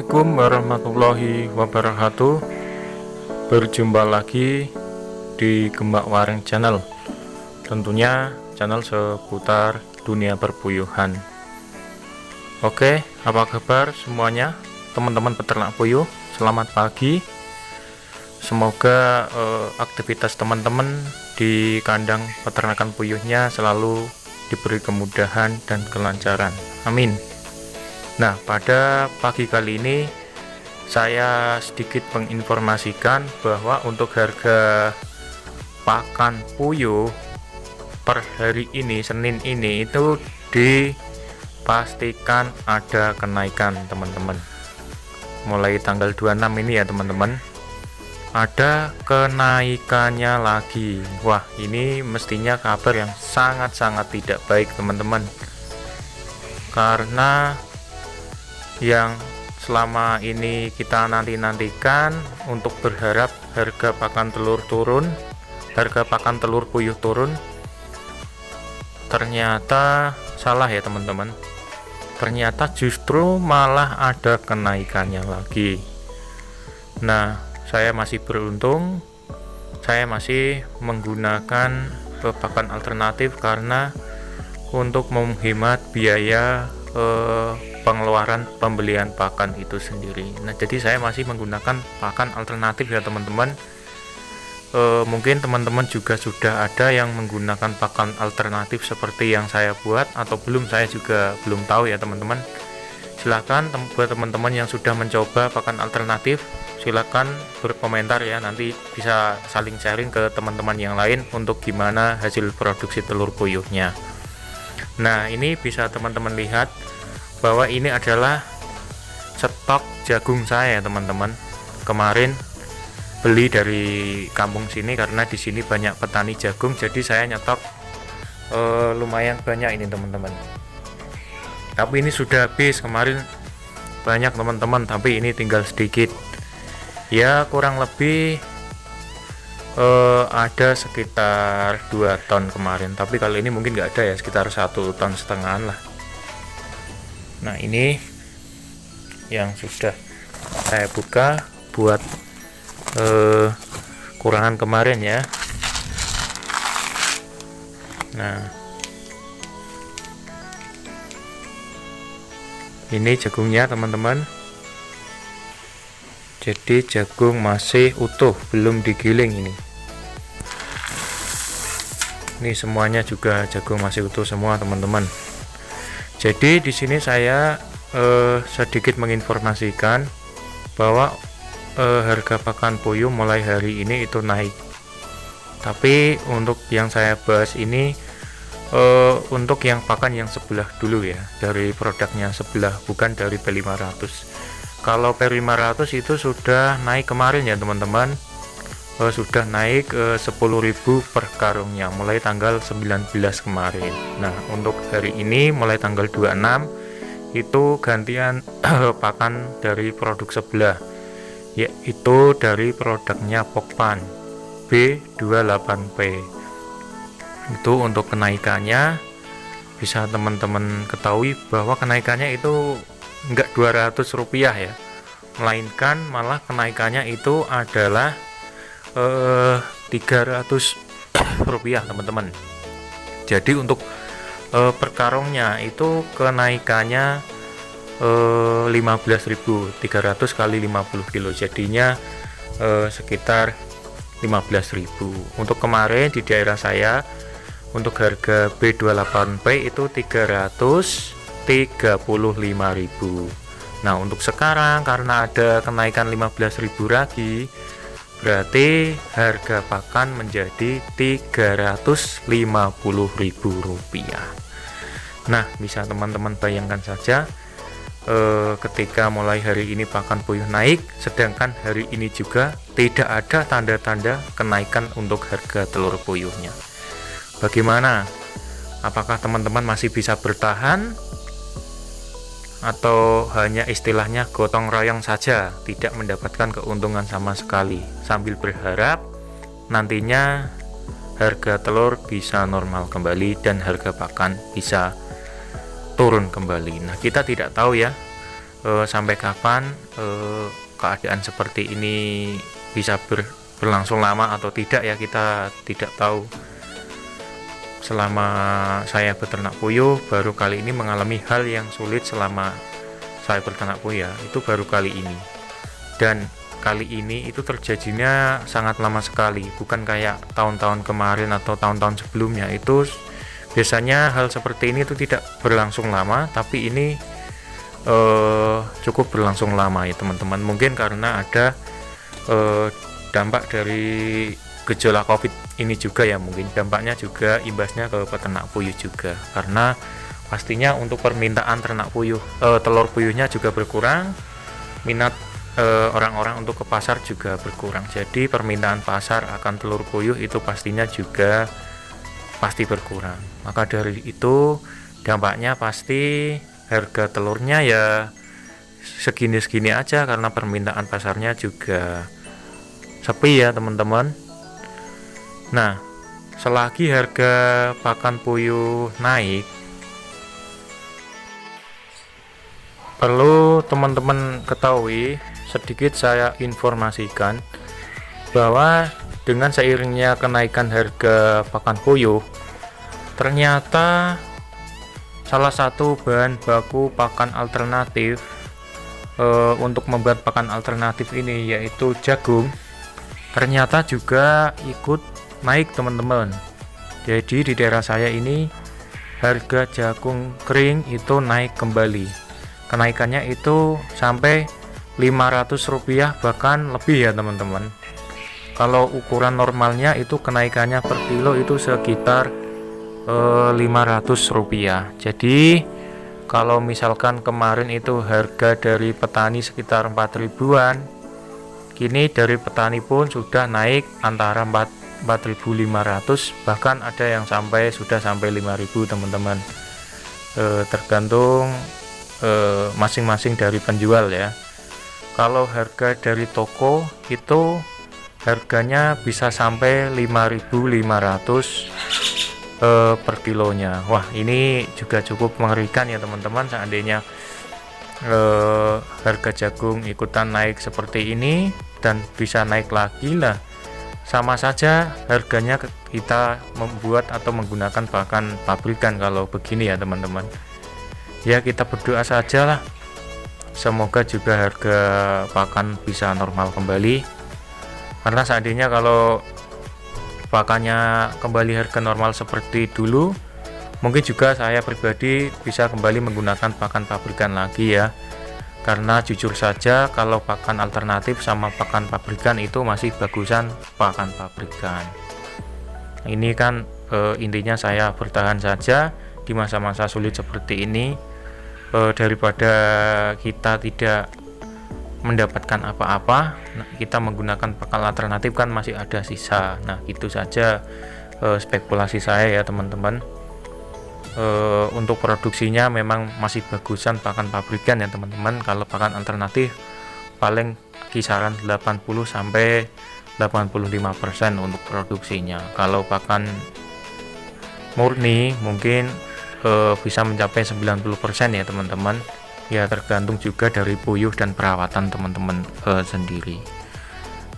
Assalamualaikum warahmatullahi wabarakatuh. Berjumpa lagi di Gembak Waring Channel. Tentunya channel seputar dunia perpuyuhan. Oke, apa kabar semuanya teman-teman peternak puyuh? Selamat pagi. Semoga aktivitas teman-teman di kandang peternakan puyuhnya selalu diberi kemudahan dan kelancaran. Amin. Nah, pada pagi kali ini saya sedikit menginformasikan bahwa untuk harga pakan puyuh per hari ini, Senin ini, itu dipastikan ada kenaikan, teman-teman. Mulai tanggal 26 ini ya, teman-teman, ada kenaikannya lagi. Wah, ini mestinya kabar yang sangat-sangat tidak baik, teman-teman, karena yang selama ini kita nantikan untuk berharap harga pakan telur turun, harga pakan telur puyuh turun, ternyata salah ya, teman-teman. Ternyata justru malah ada kenaikannya lagi. Nah, saya masih beruntung, saya masih menggunakan pakan alternatif karena untuk menghemat biaya pengeluaran pembelian pakan itu sendiri. Nah, jadi saya masih menggunakan pakan alternatif ya, teman-teman. Mungkin teman-teman juga sudah ada yang menggunakan pakan alternatif seperti yang saya buat atau belum, saya juga belum tahu ya, teman-teman. Silakan buat teman-teman yang sudah mencoba pakan alternatif, silakan berkomentar ya, nanti bisa saling sharing ke teman-teman yang lain untuk gimana hasil produksi telur puyuhnya. Nah, ini bisa teman-teman lihat bahwa ini adalah stok jagung saya, teman-teman. Kemarin beli dari kampung sini karena di sini banyak petani jagung, jadi saya nyetok lumayan banyak ini, teman-teman. Tapi ini sudah habis, kemarin banyak, teman-teman, tapi ini tinggal sedikit. Ya, kurang lebih ada sekitar 2 ton kemarin, tapi kali ini mungkin nggak ada ya, sekitar 1,5 ton lah. Nah, ini yang sudah saya buka buat kurangan kemarin ya. Nah, ini jagungnya, teman-teman. Jadi jagung masih utuh, belum digiling ini. Ini semuanya juga jagung masih utuh semua, teman-teman. Jadi di sini saya sedikit menginformasikan bahwa harga pakan puyuh mulai hari ini itu naik. Tapi untuk yang saya bahas ini untuk yang pakan yang sebelah dulu ya, dari produknya sebelah, bukan dari P500. Kalau P500 itu sudah naik kemarin ya, teman-teman. Sudah naik 10.000 per karungnya mulai tanggal 19 kemarin. Nah, untuk hari ini mulai tanggal 26 itu gantian pakan dari produk sebelah, yaitu dari produknya Pokpan B28P. Itu untuk kenaikannya bisa teman-teman ketahui bahwa kenaikannya itu enggak Rp200 ya, melainkan malah kenaikannya itu adalah Rp300, teman-teman. Jadi untuk per karungnya itu kenaikannya 15.300 kali 50 kilo, jadinya sekitar 15.000. Untuk kemarin di daerah saya untuk harga B28P itu 335.000. Nah, untuk sekarang karena ada kenaikan 15.000 lagi, berarti harga pakan menjadi Rp350.000. Nah, bisa teman-teman bayangkan saja ketika mulai hari ini pakan puyuh naik, sedangkan hari ini juga tidak ada tanda-tanda kenaikan untuk harga telur puyuhnya. Bagaimana? Apakah teman-teman masih bisa bertahan? Atau hanya istilahnya gotong royong saja, tidak mendapatkan keuntungan sama sekali, sambil berharap nantinya harga telur bisa normal kembali dan harga pakan bisa turun kembali. Nah, kita tidak tahu ya sampai kapan keadaan seperti ini bisa berlangsung lama atau tidak ya, kita tidak tahu. Selama saya beternak puyuh, baru kali ini mengalami hal yang sulit selama saya beternak puyuh ya, itu baru kali ini. Dan kali ini itu terjadinya sangat lama sekali, bukan kayak tahun-tahun kemarin atau tahun-tahun sebelumnya. Itu biasanya hal seperti ini itu tidak berlangsung lama, tapi ini cukup berlangsung lama ya teman-teman. Mungkin karena ada dampak dari gejolak COVID ini juga ya, mungkin dampaknya juga imbasnya ke peternak puyuh juga, karena pastinya untuk permintaan ternak puyuh, telur puyuhnya juga berkurang, minat orang-orang untuk ke pasar juga berkurang, jadi permintaan pasar akan telur puyuh itu pastinya juga pasti berkurang. Maka dari itu dampaknya pasti harga telurnya ya segini-segini aja, karena permintaan pasarnya juga sepi ya teman-teman. Nah, selagi harga pakan puyuh naik, perlu teman-teman ketahui, sedikit saya informasikan bahwa dengan seiringnya kenaikan harga pakan puyuh, ternyata salah satu bahan baku pakan alternatif untuk membuat pakan alternatif ini yaitu jagung, ternyata juga ikut naik teman-teman. Jadi di daerah saya ini harga jagung kering itu naik kembali. Kenaikannya itu sampai Rp500 bahkan lebih ya teman-teman. Kalau ukuran normalnya itu kenaikannya per kilo itu sekitar Rp500. Jadi kalau misalkan kemarin itu harga dari petani sekitar 4 ribuan, kini dari petani pun sudah naik antara 4.500, bahkan ada yang sudah sampai 5.000 teman-teman. Tergantung masing-masing dari penjual ya. Kalau harga dari toko itu harganya bisa sampai 5.500 per kilonya. Wah, ini juga cukup mengerikan ya teman-teman. Seandainya harga jagung ikutan naik seperti ini dan bisa naik lagi lah, sama saja harganya kita membuat atau menggunakan pakan pabrikan kalau begini ya teman-teman. Ya kita berdoa saja lah, semoga juga harga pakan bisa normal kembali, karena seandainya kalau pakannya kembali harga normal seperti dulu, mungkin juga saya pribadi bisa kembali menggunakan pakan pabrikan lagi ya. Karena jujur saja kalau pakan alternatif sama pakan pabrikan itu masih bagusan pakan pabrikan. Ini kan intinya saya bertahan saja di masa-masa sulit seperti ini, daripada kita tidak mendapatkan apa-apa, kita menggunakan pakan alternatif kan masih ada sisa. Nah itu saja spekulasi saya ya teman-teman. Untuk produksinya memang masih bagusan pakan pabrikan ya teman-teman. Kalau pakan alternatif paling kisaran 80-85% untuk produksinya. Kalau pakan murni mungkin bisa mencapai 90% ya teman-teman. Ya tergantung juga dari puyuh dan perawatan teman-teman sendiri.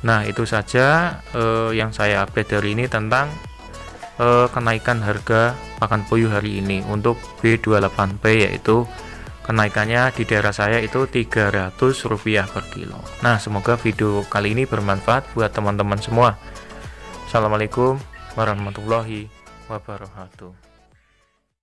Nah itu saja yang saya update hari ini tentang kenaikan harga pakan puyuh hari ini. Untuk B28P yaitu kenaikannya di daerah saya itu Rp300 per kilo. Nah semoga video kali ini bermanfaat buat teman-teman semua. Assalamualaikum warahmatullahi wabarakatuh.